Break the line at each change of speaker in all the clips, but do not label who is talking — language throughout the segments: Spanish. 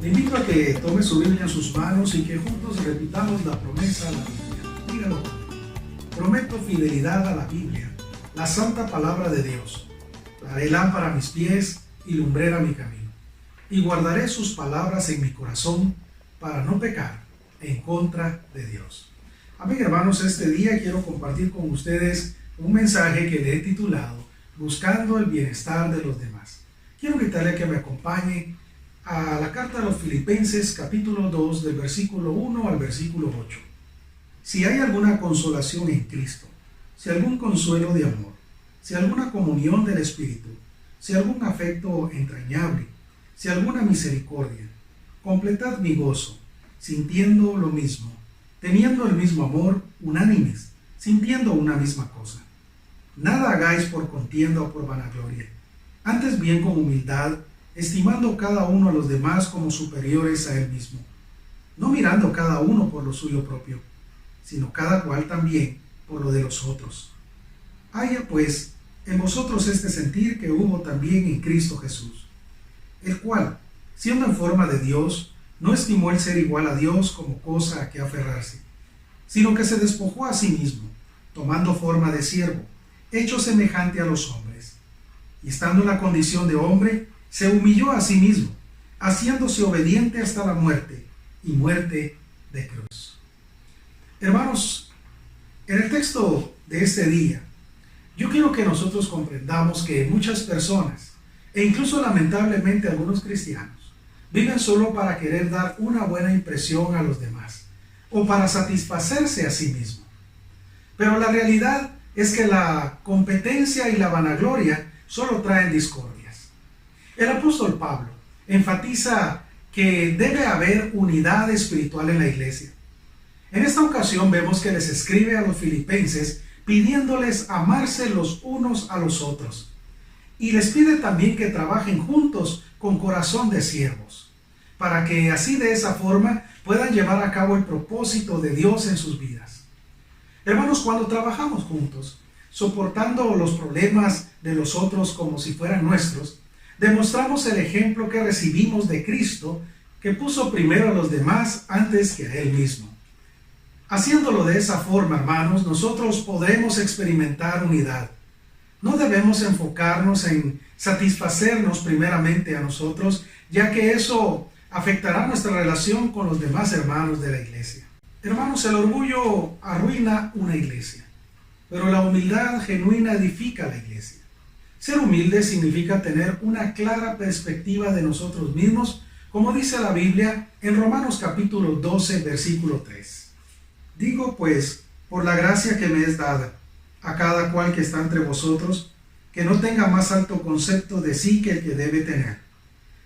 Le invito a que tome su Biblia en sus manos y que juntos repitamos la promesa a la Biblia. Dígalo. Prometo fidelidad a la Biblia, la santa palabra de Dios. La haré lámpara a mis pies y lumbrera mi camino. Y guardaré sus palabras en mi corazón para no pecar en contra de Dios. Amén, hermanos, este día quiero compartir con ustedes un mensaje que le he titulado Buscando el bienestar de los demás. Quiero invitarle a que me acompañe a la carta a los Filipenses, capítulo 2, del versículo 1 al versículo 8. Si hay alguna consolación en Cristo, si algún consuelo de amor, si alguna comunión del Espíritu, si algún afecto entrañable, si alguna misericordia, completad mi gozo, sintiendo lo mismo, teniendo el mismo amor, unánimes, sintiendo una misma cosa. Nada hagáis por contienda o por vanagloria, antes bien con humildad, estimando cada uno a los demás como superiores a él mismo, no mirando cada uno por lo suyo propio, sino cada cual también por lo de los otros. Haya pues en vosotros este sentir que hubo también en Cristo Jesús, el cual, siendo en forma de Dios, no estimó el ser igual a Dios como cosa a que aferrarse, sino que se despojó a sí mismo, tomando forma de siervo, hecho semejante a los hombres. Y estando en la condición de hombre, se humilló a sí mismo, haciéndose obediente hasta la muerte, y muerte de cruz. Hermanos, en el texto de este día, yo quiero que nosotros comprendamos que muchas personas, e incluso lamentablemente algunos cristianos, viven solo para querer dar una buena impresión a los demás, o para satisfacerse a sí mismo. Pero la realidad es que la competencia y la vanagloria solo traen discordias. El apóstol Pablo enfatiza que debe haber unidad espiritual en la iglesia. En esta ocasión vemos que les escribe a los filipenses pidiéndoles amarse los unos a los otros. Y les pide también que trabajen juntos con corazón de siervos, para que así de esa forma puedan llevar a cabo el propósito de Dios en sus vidas. Hermanos, cuando trabajamos juntos, soportando los problemas de los otros como si fueran nuestros, demostramos el ejemplo que recibimos de Cristo, que puso primero a los demás antes que a Él mismo. Haciéndolo de esa forma, hermanos, nosotros podremos experimentar unidad. No debemos enfocarnos en satisfacernos primeramente a nosotros, ya que eso afectará nuestra relación con los demás hermanos de la iglesia. Hermanos, el orgullo arruina una iglesia, pero la humildad genuina edifica la iglesia. Ser humilde significa tener una clara perspectiva de nosotros mismos, como dice la Biblia en Romanos capítulo 12, versículo 3. Digo pues, por la gracia que me es dada, a cada cual que está entre vosotros, que no tenga más alto concepto de sí que el que debe tener,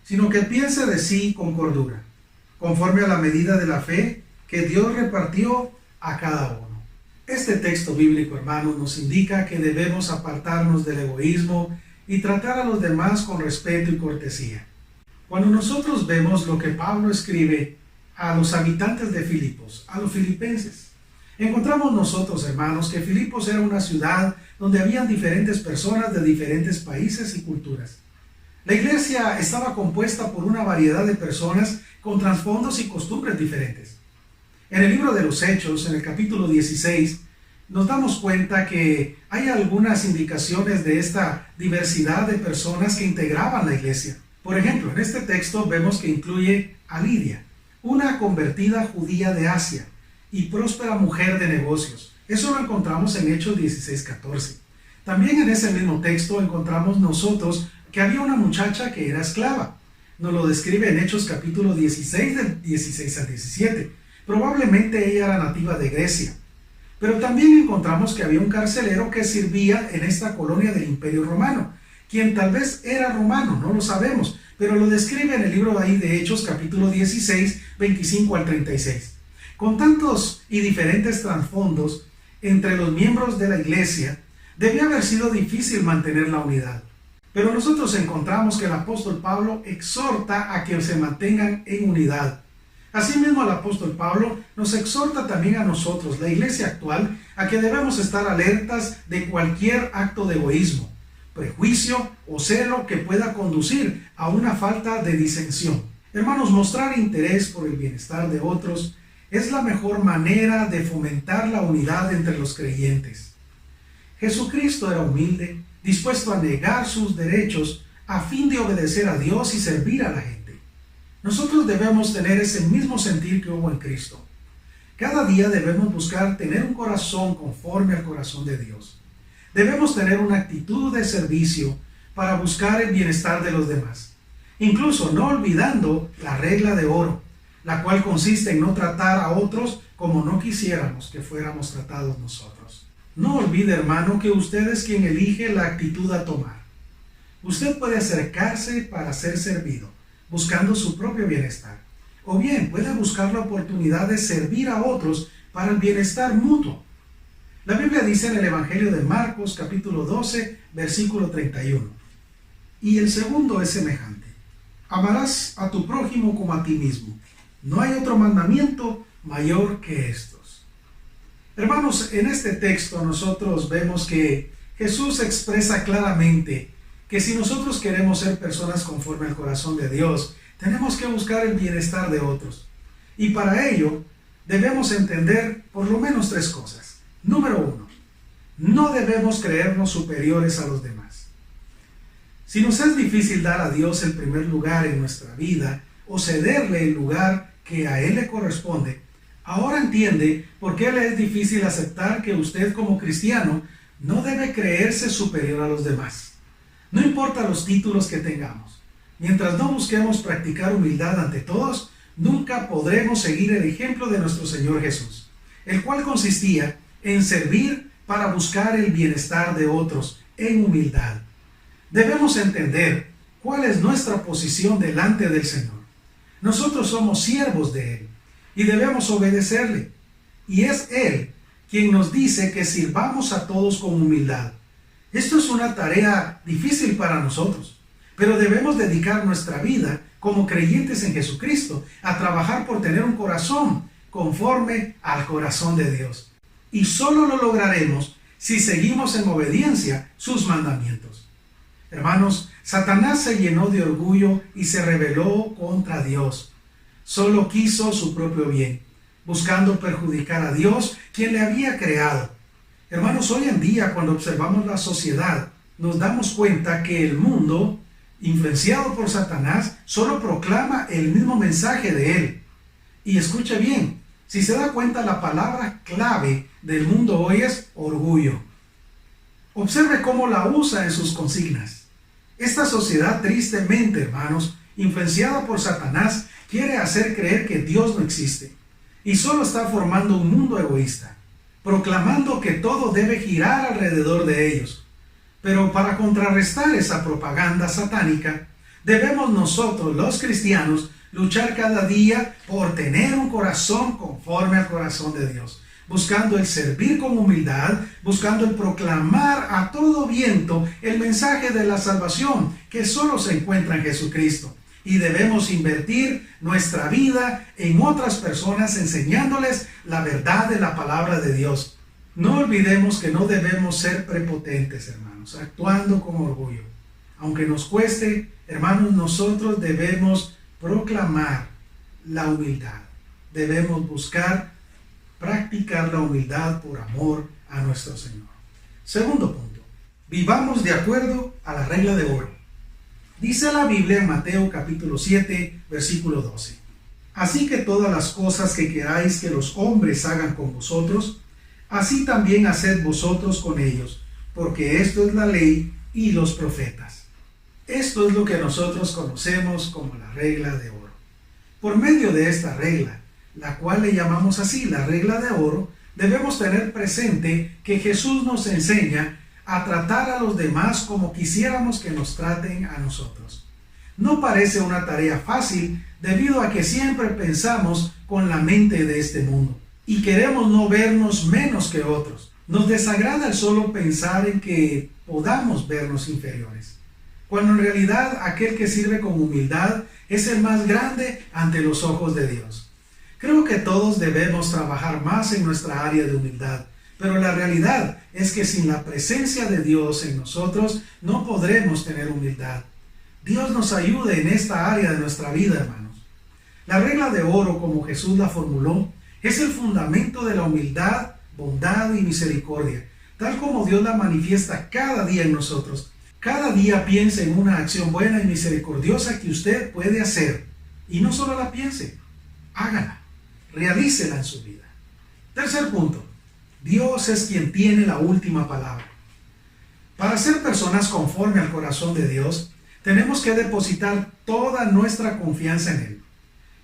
sino que piense de sí con cordura, conforme a la medida de la fe que Dios repartió a cada uno. Este texto bíblico, hermanos, nos indica que debemos apartarnos del egoísmo y tratar a los demás con respeto y cortesía. Cuando nosotros vemos lo que Pablo escribe a los habitantes de Filipos, a los filipenses, encontramos nosotros, hermanos, que Filipos era una ciudad donde habían diferentes personas de diferentes países y culturas. La iglesia estaba compuesta por una variedad de personas con trasfondos y costumbres diferentes. En el libro de los Hechos, en el capítulo 16, nos damos cuenta que hay algunas indicaciones de esta diversidad de personas que integraban la iglesia. Por ejemplo, en este texto vemos que incluye a Lidia, una convertida judía de Asia y próspera mujer de negocios. Eso lo encontramos en Hechos 16:14. También en ese mismo texto encontramos nosotros que había una muchacha que era esclava. Nos lo describe en Hechos capítulo 16, del 16 al 17. Probablemente ella era nativa de Grecia. Pero también encontramos que había un carcelero que servía en esta colonia del Imperio Romano, quien tal vez era romano, no lo sabemos, pero lo describe en el libro ahí de Hechos capítulo 16, 25 al 36. Con tantos y diferentes trasfondos entre los miembros de la iglesia, debía haber sido difícil mantener la unidad. Pero nosotros encontramos que el apóstol Pablo exhorta a que se mantengan en unidad. Asimismo, el apóstol Pablo nos exhorta también a nosotros, la iglesia actual, a que debemos estar alertas de cualquier acto de egoísmo, prejuicio o celo que pueda conducir a una falta de disensión. Hermanos, mostrar interés por el bienestar de otros es la mejor manera de fomentar la unidad entre los creyentes. Jesucristo era humilde, dispuesto a negar sus derechos a fin de obedecer a Dios y servir a la gente. Nosotros debemos tener ese mismo sentir que hubo en Cristo. Cada día debemos buscar tener un corazón conforme al corazón de Dios. Debemos tener una actitud de servicio para buscar el bienestar de los demás, incluso no olvidando la regla de oro, la cual consiste en no tratar a otros como no quisiéramos que fuéramos tratados nosotros. No olvide, hermano, que usted es quien elige la actitud a tomar. Usted puede acercarse para ser servido, buscando su propio bienestar, o bien puede buscar la oportunidad de servir a otros para el bienestar mutuo. La Biblia dice en el Evangelio de Marcos, capítulo 12, versículo 31, y el segundo es semejante: amarás a tu prójimo como a ti mismo. No hay otro mandamiento mayor que estos. Hermanos, en este texto nosotros vemos que Jesús expresa claramente que si nosotros queremos ser personas conforme al corazón de Dios, tenemos que buscar el bienestar de otros. Y para ello debemos entender por lo menos tres cosas. Número uno, no debemos creernos superiores a los demás. Si nos es difícil dar a Dios el primer lugar en nuestra vida o cederle el lugar que a Él le corresponde, ahora entiende por qué le es difícil aceptar que usted como cristiano no debe creerse superior a los demás. No importa los títulos que tengamos. Mientras no busquemos practicar humildad ante todos, nunca podremos seguir el ejemplo de nuestro Señor Jesús, el cual consistía en servir para buscar el bienestar de otros en humildad. Debemos entender cuál es nuestra posición delante del Señor. Nosotros somos siervos de Él y debemos obedecerle. Y es Él quien nos dice que sirvamos a todos con humildad. Esto es una tarea difícil para nosotros, pero debemos dedicar nuestra vida como creyentes en Jesucristo a trabajar por tener un corazón conforme al corazón de Dios. Y solo lo lograremos si seguimos en obediencia sus mandamientos. Hermanos, Satanás se llenó de orgullo y se rebeló contra Dios. Solo quiso su propio bien, buscando perjudicar a Dios, quien le había creado. Hermanos, hoy en día, cuando observamos la sociedad, nos damos cuenta que el mundo, influenciado por Satanás, solo proclama el mismo mensaje de él. Y escuche bien, si se da cuenta, la palabra clave del mundo hoy es orgullo. Observe cómo la usa en sus consignas. Esta sociedad, tristemente, hermanos, influenciada por Satanás, quiere hacer creer que Dios no existe y solo está formando un mundo egoísta, proclamando que todo debe girar alrededor de ellos. Pero para contrarrestar esa propaganda satánica, debemos nosotros, los cristianos, luchar cada día por tener un corazón conforme al corazón de Dios, buscando el servir con humildad, buscando el proclamar a todo viento el mensaje de la salvación que solo se encuentra en Jesucristo. Y debemos invertir nuestra vida en otras personas enseñándoles la verdad de la palabra de Dios. No olvidemos que no debemos ser prepotentes, hermanos, actuando con orgullo. Aunque nos cueste, hermanos, nosotros debemos proclamar la humildad. Debemos buscar practicar la humildad por amor a nuestro Señor. Segundo punto, vivamos de acuerdo a la regla de oro. Dice la Biblia en Mateo capítulo 7, versículo 12. Así que todas las cosas que queráis que los hombres hagan con vosotros, así también haced vosotros con ellos, porque esto es la ley y los profetas. Esto es lo que nosotros conocemos como la regla de oro. Por medio de esta regla, la cual le llamamos así la regla de oro, debemos tener presente que Jesús nos enseña a tratar a los demás como quisiéramos que nos traten a nosotros. No parece una tarea fácil debido a que siempre pensamos con la mente de este mundo y queremos no vernos menos que otros. Nos desagrada el solo pensar en que podamos vernos inferiores, cuando en realidad aquel que sirve con humildad es el más grande ante los ojos de Dios. Creo que todos debemos trabajar más en nuestra área de humildad, pero la realidad es que sin la presencia de Dios en nosotros no podremos tener humildad. Dios nos ayude en esta área de nuestra vida, hermanos. La regla de oro, como Jesús la formuló, es el fundamento de la humildad, bondad y misericordia, tal como Dios la manifiesta cada día en nosotros. Cada día piense en una acción buena y misericordiosa que usted puede hacer. Y no solo la piense, hágala, realícela en su vida. Tercer punto, Dios es quien tiene la última palabra. Para ser personas conforme al corazón de Dios, tenemos que depositar toda nuestra confianza en Él.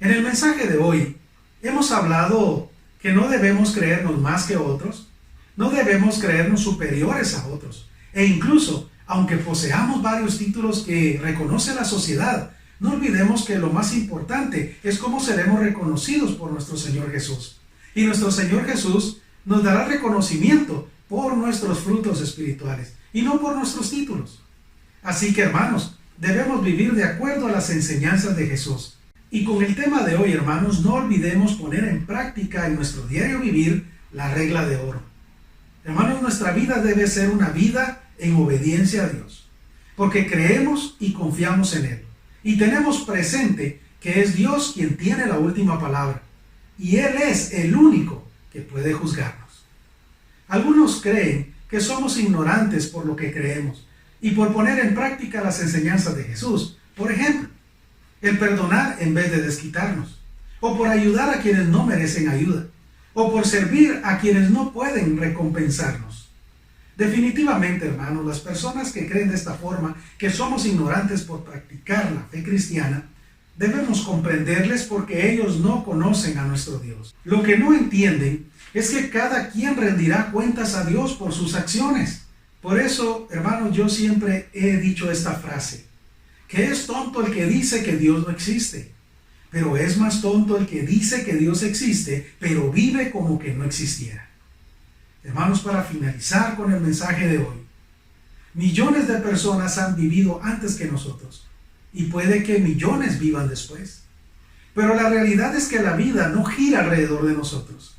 En el mensaje de hoy, hemos hablado que no debemos creernos más que otros, no debemos creernos superiores a otros, e incluso, aunque poseamos varios títulos que reconoce la sociedad, no olvidemos que lo más importante es cómo seremos reconocidos por nuestro Señor Jesús. Y nuestro Señor Jesús nos dará reconocimiento por nuestros frutos espirituales y no por nuestros títulos. Así que, hermanos, debemos vivir de acuerdo a las enseñanzas de Jesús. Y con el tema de hoy, hermanos, no olvidemos poner en práctica en nuestro diario vivir la regla de oro. Hermanos, nuestra vida debe ser una vida en obediencia a Dios, porque creemos y confiamos en Él. Y tenemos presente que es Dios quien tiene la última palabra, y Él es el único que puede juzgarnos. Algunos creen que somos ignorantes por lo que creemos y por poner en práctica las enseñanzas de Jesús. Por ejemplo, el perdonar en vez de desquitarnos, o por ayudar a quienes no merecen ayuda, o por servir a quienes no pueden recompensarnos. Definitivamente, hermanos, las personas que creen de esta forma, que somos ignorantes por practicar la fe cristiana, debemos comprenderles porque ellos no conocen a nuestro Dios. Lo que no entienden es que cada quien rendirá cuentas a Dios por sus acciones. Por eso, hermanos, yo siempre he dicho esta frase, que es tonto el que dice que Dios no existe, pero es más tonto el que dice que Dios existe, pero vive como que no existiera. Hermanos, para finalizar con el mensaje de hoy, millones de personas han vivido antes que nosotros, y puede que millones vivan después. Pero la realidad es que la vida no gira alrededor de nosotros.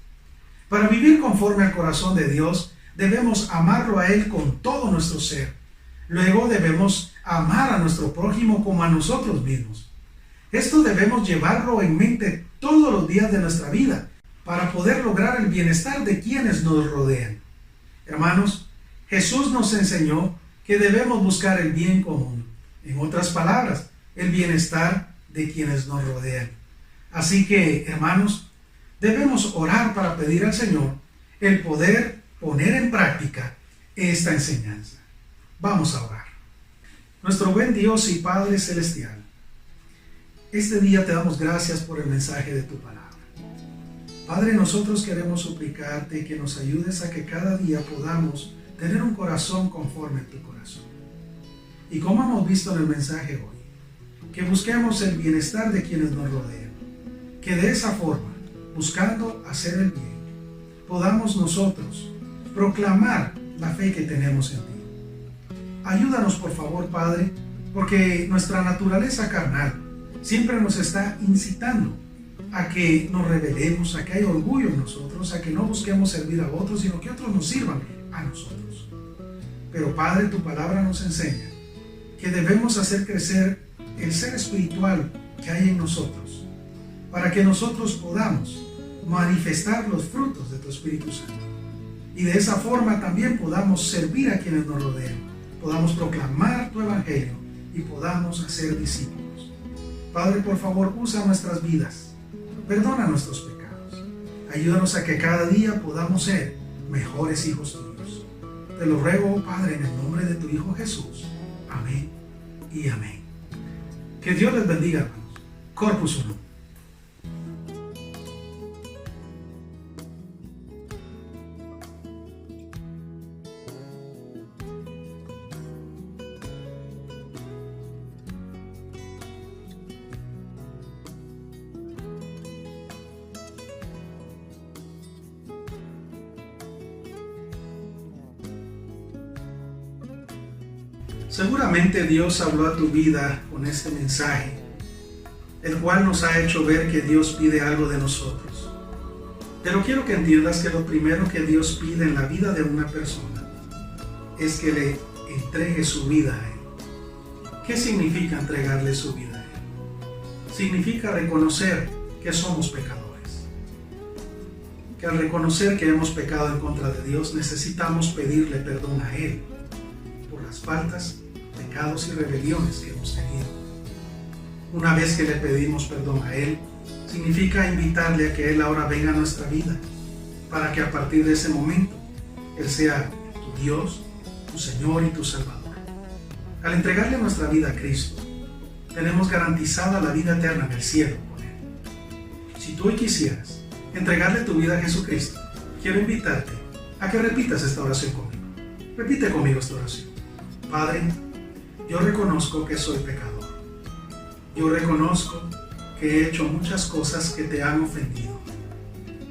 Para vivir conforme al corazón de Dios, debemos amarlo a Él con todo nuestro ser. Luego debemos amar a nuestro prójimo como a nosotros mismos. Esto debemos llevarlo en mente todos los días de nuestra vida para poder lograr el bienestar de quienes nos rodean. Hermanos, Jesús nos enseñó que debemos buscar el bien común. En otras palabras, el bienestar de quienes nos rodean. Así que, hermanos, debemos orar para pedir al Señor el poder poner en práctica esta enseñanza. Vamos a orar. Nuestro buen Dios y Padre Celestial, este día te damos gracias por el mensaje de tu palabra. Padre, nosotros queremos suplicarte que nos ayudes a que cada día podamos tener un corazón conforme a tu corazón. Y como hemos visto en el mensaje hoy, que busquemos el bienestar de quienes nos rodean, que de esa forma, buscando hacer el bien, podamos nosotros proclamar la fe que tenemos en ti. Ayúdanos, por favor, Padre, porque nuestra naturaleza carnal siempre nos está incitando a que nos rebelemos, a que haya orgullo en nosotros, a que no busquemos servir a otros, sino que otros nos sirvan a nosotros. Pero, Padre, tu palabra nos enseña que debemos hacer crecer el ser espiritual que hay en nosotros, para que nosotros podamos manifestar los frutos de tu Espíritu Santo. Y de esa forma también podamos servir a quienes nos rodean, podamos proclamar tu Evangelio y podamos hacer discípulos. Padre, por favor, usa nuestras vidas, perdona nuestros pecados, ayúdanos a que cada día podamos ser mejores hijos tuyos. Te lo ruego, Padre, en el nombre de tu Hijo Jesús. Amén y amén. Que Dios les bendiga, hermanos. Corpus Unum. Seguramente Dios habló a tu vida con este mensaje, el cual nos ha hecho ver que Dios pide algo de nosotros. Pero quiero que entiendas que lo primero que Dios pide en la vida de una persona es que le entregue su vida a Él. ¿Qué significa entregarle su vida a Él? significa reconocer que somos pecadores. Que al reconocer que hemos pecado en contra de Dios, necesitamos pedirle perdón a Él por las faltas, pecados y rebeliones que hemos tenido. Una vez que le pedimos perdón a Él, significa invitarle a que Él ahora venga a nuestra vida, para que a partir de ese momento, Él sea tu Dios, tu Señor y tu Salvador. Al entregarle nuestra vida a Cristo, tenemos garantizada la vida eterna en el cielo con Él. Si tú hoy quisieras entregarle tu vida a Jesucristo, quiero invitarte a que repitas esta oración conmigo. Repite conmigo esta oración. Padre, yo reconozco que soy pecador. Yo reconozco que he hecho muchas cosas que te han ofendido.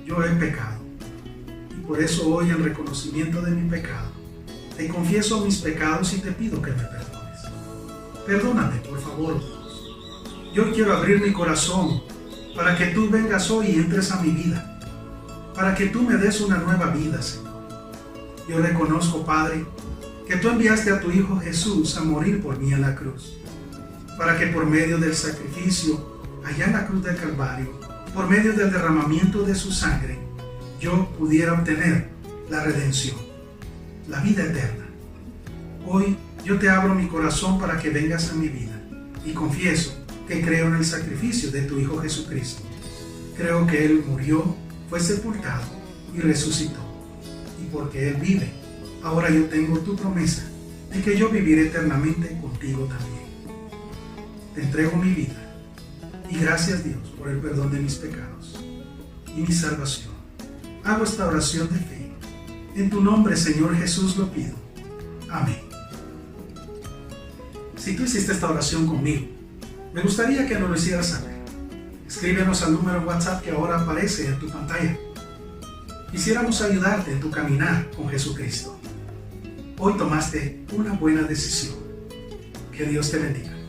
Yo he pecado. Y por eso hoy, en reconocimiento de mi pecado, te confieso mis pecados y te pido que me perdones. Perdóname, por favor, Dios. Yo quiero abrir mi corazón para que tú vengas hoy y entres a mi vida, para que tú me des una nueva vida, Señor. Yo reconozco, Padre, que tú enviaste a tu Hijo Jesús a morir por mí en la cruz, para que por medio del sacrificio allá en la cruz del Calvario, por medio del derramamiento de su sangre, yo pudiera obtener la redención, la vida eterna. Hoy yo te abro mi corazón para que vengas a mi vida y confieso que creo en el sacrificio de tu Hijo Jesucristo. Creo que Él murió, fue sepultado y resucitó. Y porque Él vive, ahora yo tengo tu promesa de que yo viviré eternamente contigo también. Te entrego mi vida y gracias, Dios, por el perdón de mis pecados y mi salvación. Hago esta oración de fe. En tu nombre, Señor Jesús, lo pido. Amén. Si tú hiciste esta oración conmigo, me gustaría que nos lo hicieras saber. Escríbenos al número en WhatsApp que ahora aparece en tu pantalla. Quisiéramos ayudarte en tu caminar con Jesucristo. Hoy tomaste una buena decisión. Que Dios te bendiga.